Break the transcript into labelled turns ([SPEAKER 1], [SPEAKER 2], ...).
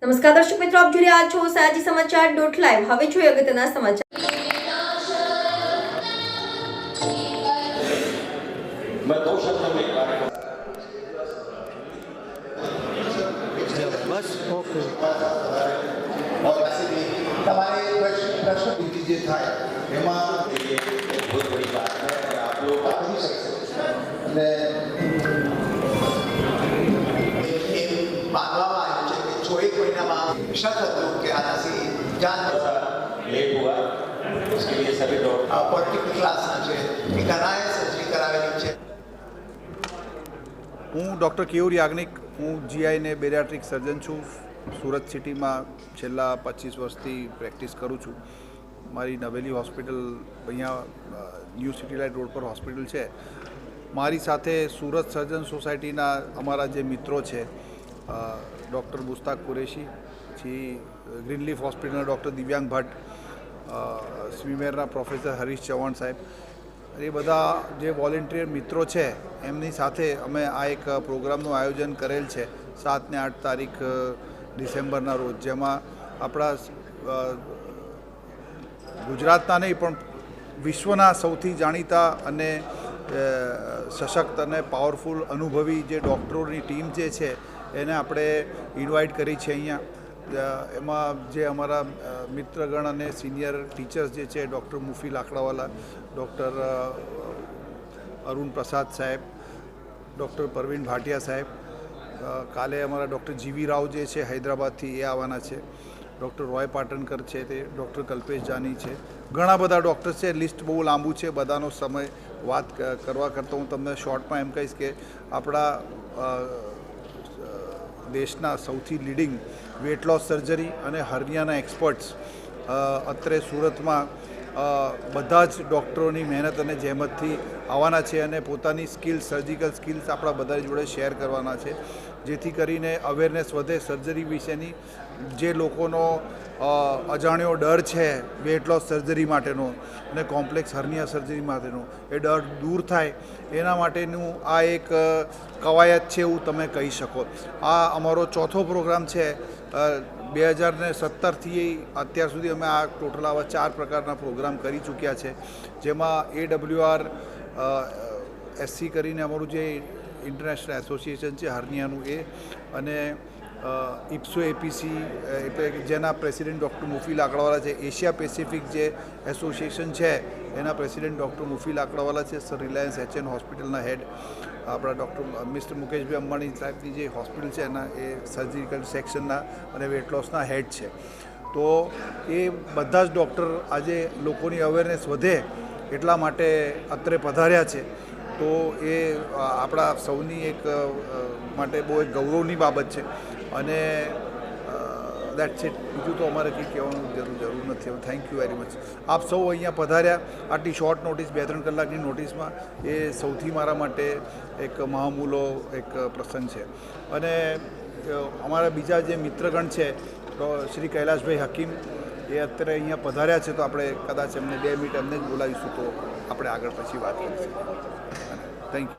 [SPEAKER 1] નમસ્કાર દર્શક મિત્રો, આપ જોઈ રહ્યા છો સયાજી સમાચાર .live. હવે જોઈએ અગત્યના સમાચાર.
[SPEAKER 2] बस ओके
[SPEAKER 3] તમારે પ્રશ્ન બીજી જે થાય એમાં બહુ બડી વાત છે અને આપ લોકો કરી શકશે અને એ માનવામાં આવ્યું છે કે જો એક મહિનામાં શક હતું કે આનાથી જાન લેટ હુआ उसके लिए सभी डॉक्टर पॉलिटिकल क्लासના છે એ ઘણાએ સર્જરી કરાવેલી છે.
[SPEAKER 2] હું ડૉક્ટર કેયુર યાજ્ઞિક, હું જીઆઈ ને બેરિયાટ્રિક સર્જન છું. સુરત સિટીમાં છેલ્લા 25 વર્ષથી પ્રેક્ટિસ કરું છું. મારી નવેલી હોસ્પિટલ અહીંયા ન્યૂ સિટી લાઇટ રોડ પર હોસ્પિટલ છે. મારી સાથે સુરત સર્જન સોસાયટીના અમારા જે મિત્રો છે, ડૉક્ટર મુસ્તાક કુરેશી, પછી ગ્રીનલીફ હોસ્પિટલના ડૉક્ટર દિવ્યાંગ ભટ્ટ, સ્વીમેરના પ્રોફેસર હરીશ ચૌહાણ સાહેબ, એ બધા જે વોલેન્ટિયર મિત્રો છે એમની સાથે અમે આ એક પ્રોગ્રામનું આયોજન કરેલ છે 7 ને 8 તારીખ ડિસેમ્બરના રોજ, જેમાં આપણા ગુજરાતના નહીં પણ વિશ્વના સૌથી જાણીતા અને સશક્ત અને પાવરફુલ અનુભવી જે ડૉક્ટરોની ટીમ જે છે એને આપણે ઇન્વાઇટ કરી છે અહીંયા. એમાં જે અમારા મિત્રગણ અને સિનિયર ટીચર્સ જે છે, ડૉક્ટર મુફી લાકડાવાલા, ડૉક્ટર અરુણ પ્રસાદ સાહેબ, ડૉક્ટર પરવીન ભાટિયા સાહેબ, કાલે અમારા ડૉક્ટર જીવી રાવ જે છે હૈદરાબાદથી એ આવવાના છે, ડૉક્ટર રોય પાટણકર છે, તે ડૉક્ટર કલ્પેશ જાની છે, ઘણા બધા ડૉક્ટર્સ છે. લિસ્ટ બહુ લાંબુ છે, બધાનો સમય વાત કરવા કરતાં હું તમને શોર્ટમાં એમ કહીશ કે આપણા દેશના સૌથી લીડિંગ વેટ લોસ સર્જરી અને હર્નિયાના એક્સપર્ટ્સ અત્રે સુરતમાં બધા જ ડૉક્ટરોની મહેનત અને જહેમતથી આવવાના છે અને પોતાની સ્કિલ્સ, સર્જિકલ સ્કિલ્સ આપણા બધા જોડે શેર કરવાના છે, જેથી કરીને અવેરનેસ વધે સર્જરી વિશેની. જે લોકોનો અજાણ્યો ડર છે વેટ લોસ સર્જરી માટેનો અને કોમ્પ્લેક્સ હર્નિયા સર્જરી માટેનો, એ ડર દૂર થાય એના માટેનું આ એક કવાયત છે એવું તમે કહી શકો. આ અમારો ચોથો પ્રોગ્રામ છે. 2017થી અત્યાર સુધી અમે આ ટોટલ આવા 4 પ્રકારના પ્રોગ્રામ કરી ચૂક્યા છે, જેમાં AWR SC કરીને અમારું જે ઇન્ટરનેશનલ એસોસિએશન છે હર્નિયાનું એ, અને ઇપ્સો APC એટલે જેના પ્રેસિડેન્ટ ડૉક્ટર મુફી લાકડાવાલા છે, એશિયા પેસિફિક જે એસોસિએશન છે એના પ્રેસિડેન્ટ ડૉક્ટર મુફી લાકડાવાલા છે, સર રિલાયન્સ HN હોસ્પિટલના હેડ આપણા ડૉક્ટર મિસ્ટર મુકેશભાઈ અંબાણી સાહેબની જે હોસ્પિટલ છે એના એ સર્જિકલ સેક્શનના અને વેટ લોસના હેડ છે. તો એ બધા જ ડૉક્ટર આજે લોકોની અવેરનેસ વધે એટલા માટે અત્રે પધાર્યા છે. તો એ આપણા સૌની એક માટે બહુ એક ગૌરવની બાબત છે અને દેટ્સ ઇટ. બીજું તો અમારે કંઈ કહેવાનું જરૂર નથી. Thank you very much. આપ સૌ અહીંયા પધાર્યા આટલી શોર્ટ નોટિસ, 2-3 કલાકની નોટિસમાં, એ સૌથી મારા માટે એક મહામૂલો એક પ્રસંગ છે. અને અમારા બીજા જે મિત્રગણ છે તો શ્રી કૈલાશભાઈ હકીમ, એ અત્યારે અહીંયા પધાર્યા છે, તો આપણે કદાચ એમને 2 મિનિટ એમને જ બોલાવીશું તો આપણે આગળ પછી વાત કરીશું. Thank you.